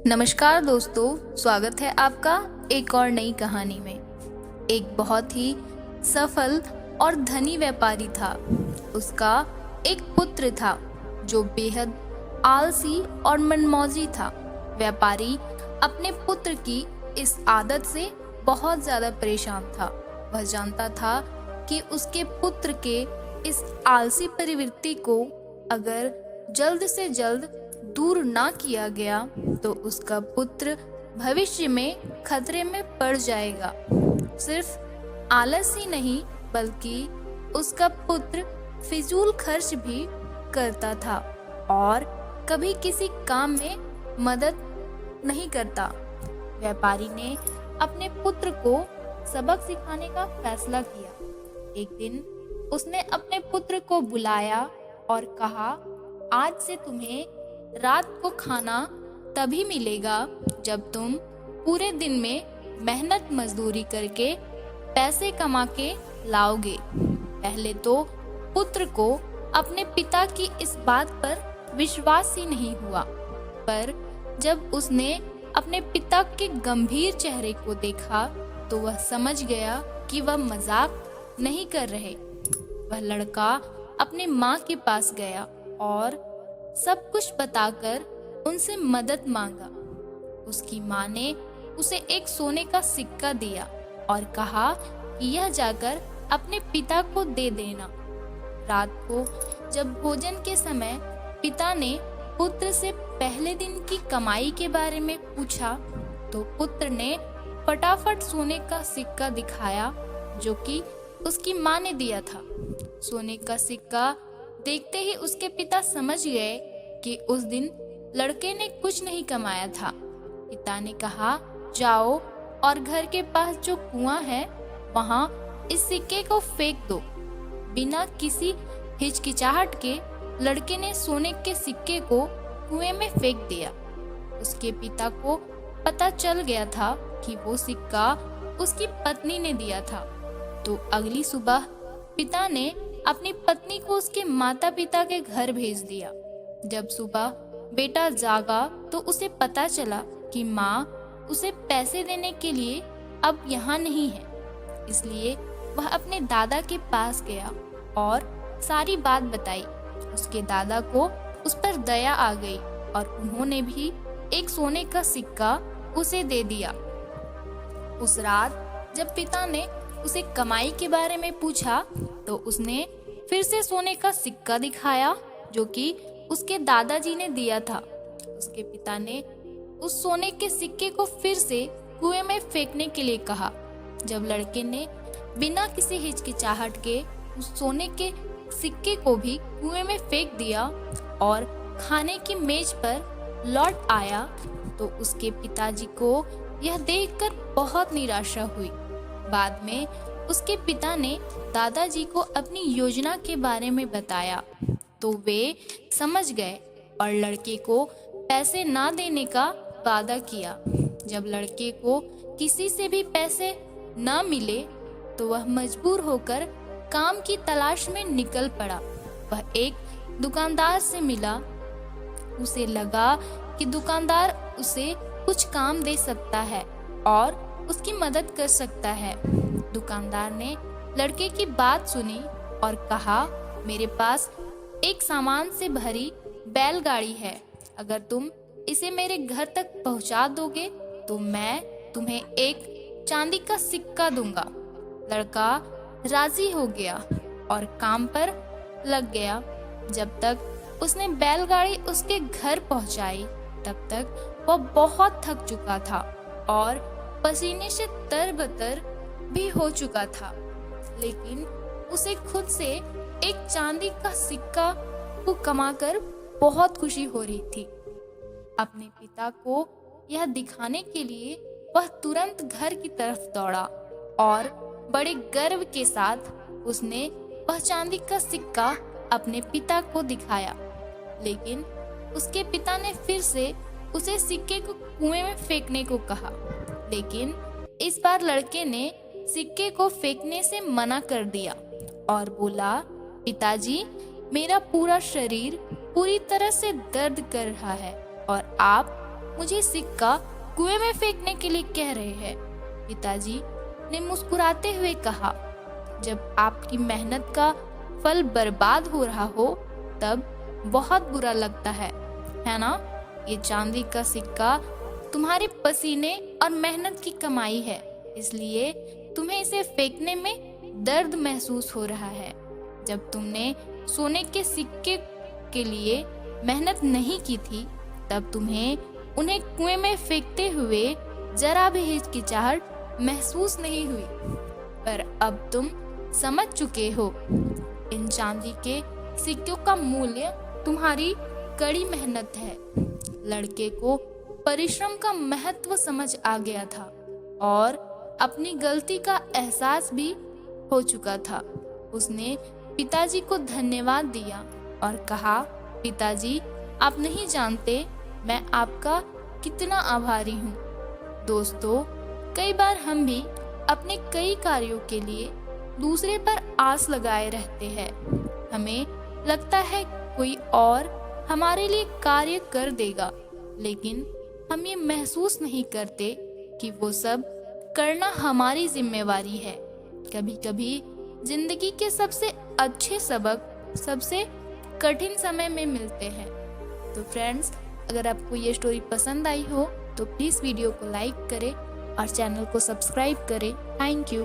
नमस्कार दोस्तों, स्वागत है आपका एक और नई कहानी में। एक बहुत ही सफल और धनी व्यापारी था। उसका एक पुत्र था जो बेहद आलसी और मनमौजी था। व्यापारी अपने पुत्र की इस आदत से बहुत ज़्यादा परेशान था। वह जानता था कि उसके पुत्र के इस आलसी प्रवृत्ति को अगर जल्द से जल्द दूर ना किया गया तो उसका पुत्र भविष्य में खतरे में पड़ जाएगा। सिर्फ आलस ही नहीं बल्कि उसका पुत्र फिजूल खर्च भी करता था और कभी किसी काम में मदद नहीं करता। व्यापारी ने अपने पुत्र को सबक सिखाने का फैसला किया। एक दिन उसने अपने पुत्र को बुलाया और कहा, आज से तुम्हें रात को खाना तभी मिलेगा जब तुम पूरे दिन में मेहनत मजदूरी करके पैसे कमा के लाओगे। पहले तो पुत्र को अपने पिता की इस बात पर विश्वास ही नहीं हुआ, पर जब उसने अपने पिता के गंभीर चेहरे को देखा तो वह समझ गया कि वह मजाक नहीं कर रहे। वह लड़का अपने माँ के पास गया और सब कुछ बताकर उनसे मदद मांगा। उसकी माँ ने उसे एक सोने का सिक्का दिया और कहा कि यह जाकर अपने पिता को दे देना। रात को जब भोजन के समय पिता ने पुत्र से पहले दिन की कमाई के बारे में पूछा तो पुत्र ने फटाफट सोने का सिक्का दिखाया जो कि उसकी माँ ने दिया था। सोने का सिक्का देखते ही उसके पिता समझ गए कि उस दिन लड़के ने कुछ नहीं कमाया था। पिता ने कहा, जाओ और घर के पास जो कुआं है वहां इस सिक्के को फेंक दो। बिना किसी हिचकिचाहट के लड़के ने सोने के सिक्के को कुएं में फेंक दिया। उसके पिता को पता चल गया था कि वो सिक्का उसकी पत्नी ने दिया था। तो अगली सुबह पिता ने अपनी पत्नी को उसके माता पिता के घर भेज दिया। जब सुबह बेटा जागा तो उसे पता चला कि माँ उसे पैसे देने के लिए अब यहाँ नहीं है। इसलिए वह अपने दादा के पास गया और सारी बात बताई। उसके दादा को उस पर दया आ गई और उन्होंने भी एक सोने का सिक्का उसे दे दिया। उस रात जब पिता ने उसे कमाई के बारे में पूछा तो उसने फिर से सोने का सिक्का दिखाया जो कि उसके दादाजी ने दिया था। उसके पिता ने उस सोने के सिक्के को फिर से कुएं में फेंकने के लिए कहा। जब लड़के ने बिना किसी हिचकिचाहट के उस सोने के सिक्के को भी कुएं में फेंक दिया और खाने की मेज पर लौट आया तो उसके पिताजी को यह देखकर बहुत निराशा हुई। बाद में उसके पिता ने दादाजी को अपनी योजना के बारे में बताया तो वे समझ गए और लड़के को पैसे ना देने का वादा किया। जब लड़के को किसी से भी पैसे ना मिले तो वह मजबूर होकर काम की तलाश में निकल पड़ा। वह एक दुकानदार से मिला। उसे लगा कि दुकानदार उसे कुछ काम दे सकता है और उसकी मदद कर सकता है। दुकानदार ने लड़के की बात सुनी और कहा, मेरे पास एक सामान से भरी बैलगाड़ी है। अगर तुम इसे मेरे घर तक पहुंचा दोगे तो मैं तुम्हें एक चांदी का सिक्का दूंगा। लड़का राजी हो गया और काम पर लग गया। जब तक उसने बैलगाड़ी उसके घर पहुंचाई तब तक वह बहुत थक चुका था और पसीने से तरबतर भी हो चुका था, लेकिन उसे खुद से एक चांदी का सिक्का को कमाकर बहुत खुशी हो रही थी। अपने पिता को यह दिखाने के लिए वह तुरंत घर की तरफ दौड़ा और बड़े गर्व के साथ उसने वह चांदी का सिक्का अपने पिता को दिखाया। लेकिन उसके पिता ने फिर से उसे सिक्के को कुएं में फेंकने को कहा, लेकिन इस बार लड़के ने सिक्के को फेंकने से मना कर दिया और बोला, पिताजी, मेरा पूरा शरीर पूरी तरह से दर्द कर रहा है और आप मुझे सिक्का कुएं में फेंकने के लिए कह रहे हैं? पिताजी ने मुस्कुराते हुए कहा, जब आपकी मेहनत का फल बर्बाद हो रहा हो तब बहुत बुरा लगता है ना? ये चांदी का सिक्का तुम्हारे पसीने और मेहनत की कमाई है, इसलिए तुम्हें इसे फेंकने में दर्द महसूस हो रहा है। जब तुमने सोने के सिक्के के लिए मेहनत नहीं की थी तब तुम्हें उन्हें कुएं में फेंकते हुए जरा भी हिचकिचाहट महसूस नहीं हुई, पर अब तुम समझ चुके हो। इन चांदी के सिक्कों का मूल्य तुम्हारी कड़ी मेहनत है। लड़के को परिश्रम का महत्व समझ आ गया था और अपनी गलती का एहसास भी हो चुका था। उसने पिताजी को धन्यवाद दिया और कहा, पिताजी, आप नहीं जानते मैं आपका कितना आभारी हूँ। दोस्तों, कई बार हम भी अपने कई कार्यों के लिए दूसरे पर आस लगाए रहते हैं। हमें लगता है कोई और हमारे लिए कार्य कर देगा, लेकिन हम ये महसूस नहीं करते कि वो सब करना हमारी जिम्मेवारी है। कभी कभी जिंदगी के सबसे अच्छे सबक सबसे कठिन समय में मिलते हैं। तो फ्रेंड्स, अगर आपको ये स्टोरी पसंद आई हो तो प्लीज़ वीडियो को लाइक करें और चैनल को सब्सक्राइब करें। Thank you.